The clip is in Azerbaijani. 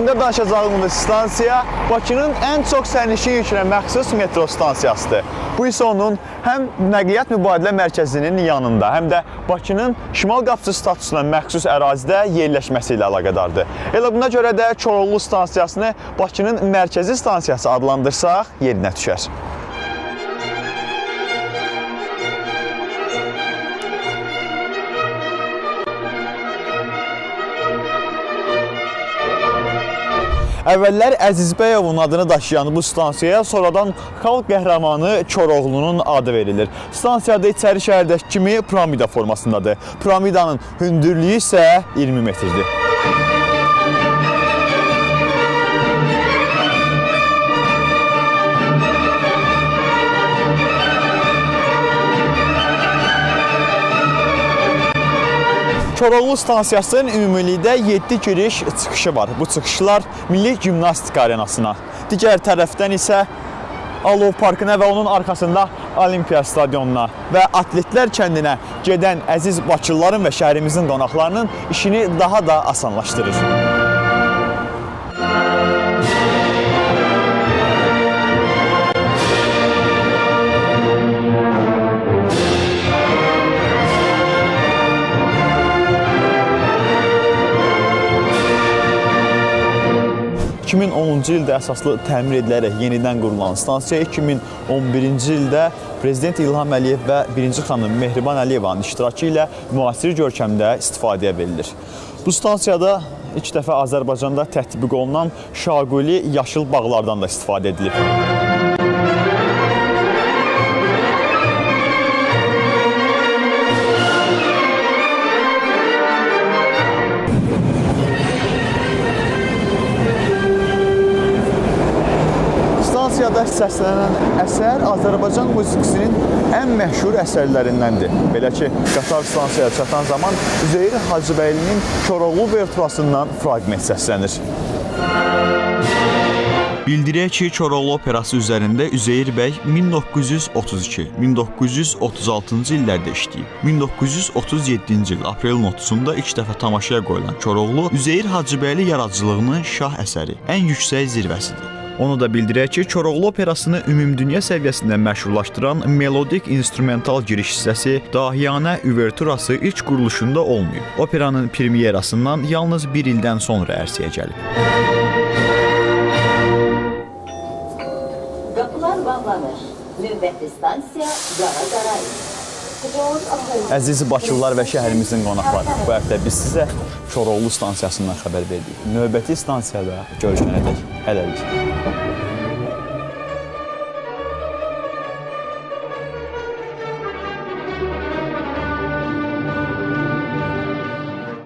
bölümündə danışacağımız stansiya Bakının ən çox sərnişin yükünə məxsus metro stansiyasıdır. Bu isə onun həm nəqliyyat mübadilə mərkəzinin yanında, həm də Bakının şimal qapısı statusuna məxsus ərazidə yerləşməsi ilə əlaqədardır. Elə buna görə də Koroğlu stansiyasını Bakının mərkəzi stansiyası adlandırsaq yerinə düşər. Əvvəllər Əzizbəyovun adını daşıyan bu stansiyaya sonradan xalq qəhrəmanı Koroğlunun adı verilir. Stansiyada içəri şəhərdəki kimi piramida formasındadır. Piramidanın hündürlüyü isə 20 metrdir. Koroğlu stansiyasının ümumilikdə 7 giriş-çıxışı var. Bu çıxışlar Milli Gimnastika Arenasına, digər tərəfdən isə Alov Parkına və onun arxasında Olimpiya stadionuna və Atletlər kəndinə gedən əziz bakılıların və şəhərimizin qonaqlarının işini daha da asanlaşdırır. 2010-cu ildə əsaslı təmir edilərək yenidən qurulan stansiya 2011-ci ildə Prezident İlham Əliyev və 1-ci xanım Mehriban Əliyevanın iştirakı ilə müasir görkəmdə istifadəyə verilir. Bu stansiyada ilk dəfə Azərbaycanda tətbiq olunan şaquli yaşıl bağlardan da istifadə edilir. Stansiyada səslənən əsər Azərbaycan musiqisinin ən məşhur əsərlərindəndir. Belə ki, qatar stansiyaya çatan zaman Üzeyir Hacıbəylinin Koroğlu Verturasından fraqment səslənir. Bildirək ki, Koroğlu operası üzərində Üzeyir bəy 1932, 1936-cı illərdə işləyib. 1937-ci il aprelin 30-da ilk dəfə tamaşaya qoyulan Koroğlu Üzeyir Hacıbəyli yaradıcılığının şah əsəri, ən yüksək zirvəsidir. Onu da bildirək ki, Koroğlu operasını ümumdünya səviyyəsində məşhurlaşdıran melodik instrumental giriş hissəsi dahiyanə üverturası ilk quruluşunda olmayıb. Operanın premyerasından yalnız bir ildən sonra ərsəyə gəlib. Qapılar bağlanır. Növbəti stansiya Qaraqarayi. Əziz bakılılar və şəhərimizin qonaqları, bu həftə biz sizə Koroğlu stansiyasından xəbər verdik. Növbəti stansiyada görüşənədək hələlik.